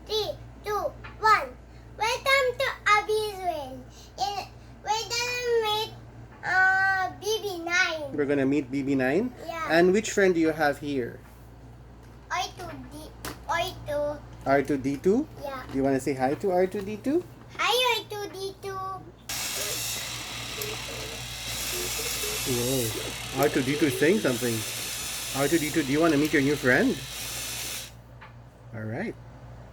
3, 2, 1. Welcome to Abby's World. We're gonna meet BB-9. We're gonna meet BB-9? Yeah. And which friend do you have here? R2D2. R2D2? Yeah. Do you want to say hi to R2D2? Hi, R2D2. Whoa. R2D2 is saying something. R2D2, do you want to meet your new friend? Alright.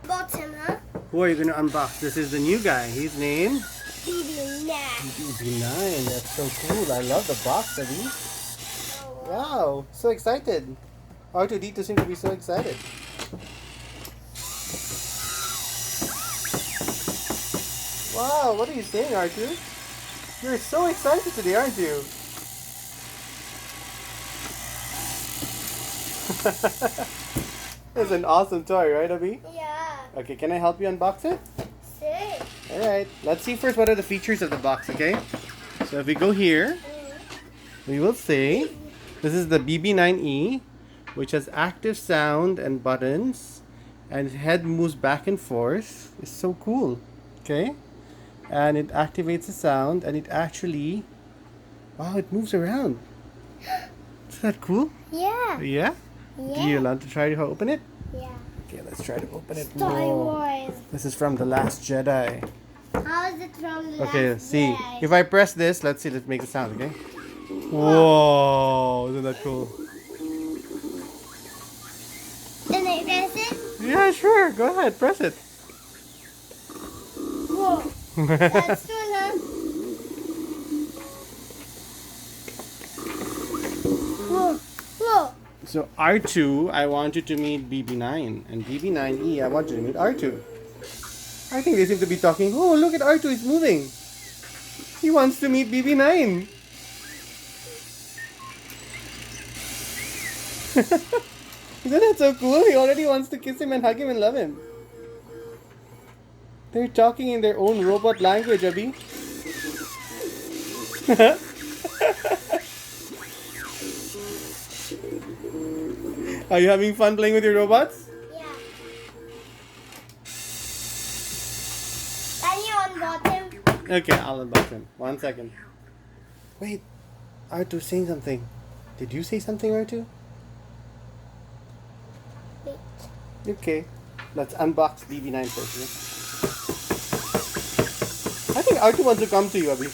Bottom, huh? Who are you going to unbox? This is the new guy. His name? BB-9. BB-9. That's so cool. I love the box, Abby. Wow. So excited. R2D2 seems to be so excited. Wow. What are you saying, R2? You're so excited today, aren't you? It's an awesome toy, right, Abby? Yeah. Okay, can I help you unbox it? Sure. Alright, let's see first what are the features of the box, okay? So if we go here, we will see this is the BB-9E, which has active sound and buttons, and head moves back and forth. It's so cool, okay? And it activates the sound, and it actually, wow, it moves around. Is that cool? Yeah. Yeah? Yeah. Do you want to try to open it? Yeah. Okay, let's try to open it. Star Whoa. Wars. This is from The Last Jedi. How is it from the Okay, last see. Jedi? If I press this, let's see, let's make the sound, okay? Whoa, isn't that cool? Then I press it. Yeah, sure. Go ahead, press it. Whoa. That's cool, huh? Whoa. Whoa. So R2, I want you to meet BB-9, and BB-9E, I want you to meet R2. I think they seem to be talking. Oh, look at R2, he's moving. He wants to meet BB-9. Isn't that so cool? He already wants to kiss him and hug him and love him. They're talking in their own robot language, Abby. Are you having fun playing with your robots? Yeah. Can you unbox him? Okay, I'll unbox him. 1 second. Wait, R2's saying something. Did you say something, R2? Wait. Okay, let's unbox BB-9 first. Yeah? I think R2 wants to come to you, Abhi.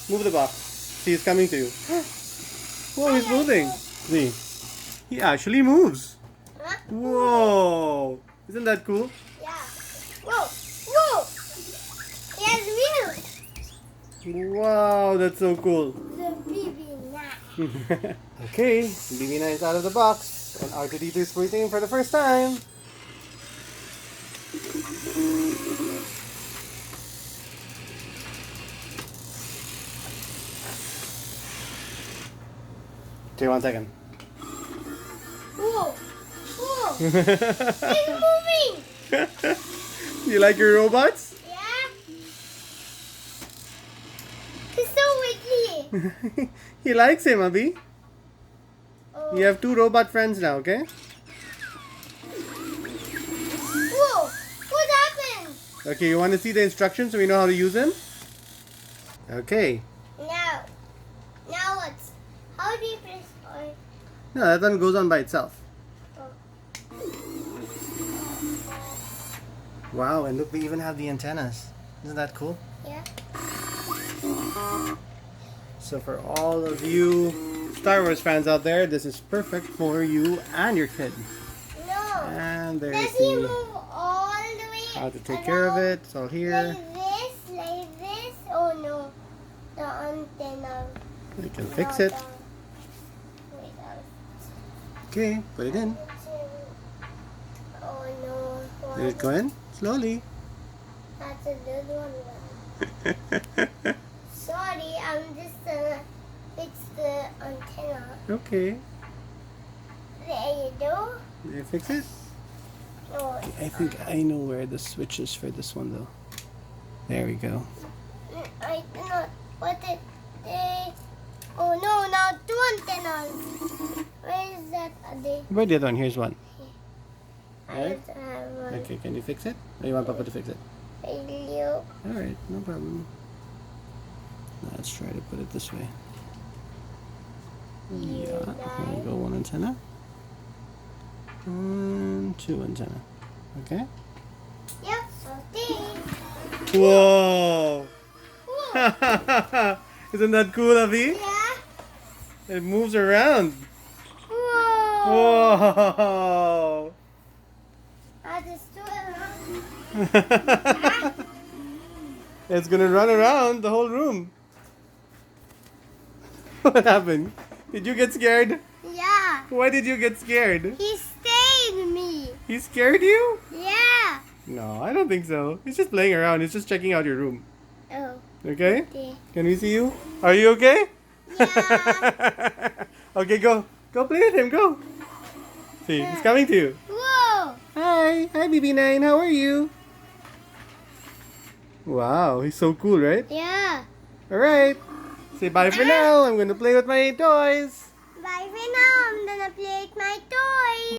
Move the box. See, he's coming to you. Whoa, he's moving. See, he actually moves. Huh? Whoa, isn't that cool? Yeah. Whoa. Whoa. He has wheels. Wow, that's so cool. The BB-9. Okay, BB-9 is out of the box, and R2D2 is waiting for the first time. Okay, 1 second. Whoa. Whoa. He's moving. You like your robots? Yeah. He's so wiggly. He likes him, Abhi. Oh. You have 2 robot friends now, okay? Whoa. What happened? Okay, you want to see the instructions so we know how to use them? Okay. Now what's? How do you press on? No, that one goes on by itself. Oh. Wow, and look, we even have the antennas. Isn't that cool? Yeah. So for all of you Star Wars fans out there, this is perfect for you and your kid. No. And there's Does he the move all the way? how to take care of it. It's all here. Like this? Oh no. The antenna. You can fix it. Wait, Okay, put it in. oh no. Let it go in slowly. That's a good one. Sorry, I'm just gonna fix the antenna. Okay, There you go. did you fix it? Oh, I think I know where the switch is for this one though. There we go. I cannot put it there. Oh no, now 2 antennas. Where is that? Are they? Where the other one? Here's one. Right? I have one. Okay, can you fix it? Or you want Papa to fix it? You. Alright, no problem. Let's try to put it this way. Yeah, there you go, one antenna. And two antenna. Okay? Yep. Okay. Whoa! Whoa. Isn't that cool, Avi? Yeah. It moves around. Whoa. Whoa! I just do it. It's gonna run around the whole room. What happened? Did you get scared? Yeah. Why did you get scared? He stayed me. He scared you? Yeah. No, I don't think so. He's just playing around. He's just checking out your room. Oh. Okay? Okay. Can we see you? Are you okay? Yeah. Okay, go. Go play with him. Go. See, he's coming to you. Whoa. Hi. Hi, BB-9. How are you? Wow, he's so cool, right? Yeah. Alright. Say bye for now. I'm going to play with my toys. Bye for now. I'm gonna play with my toys.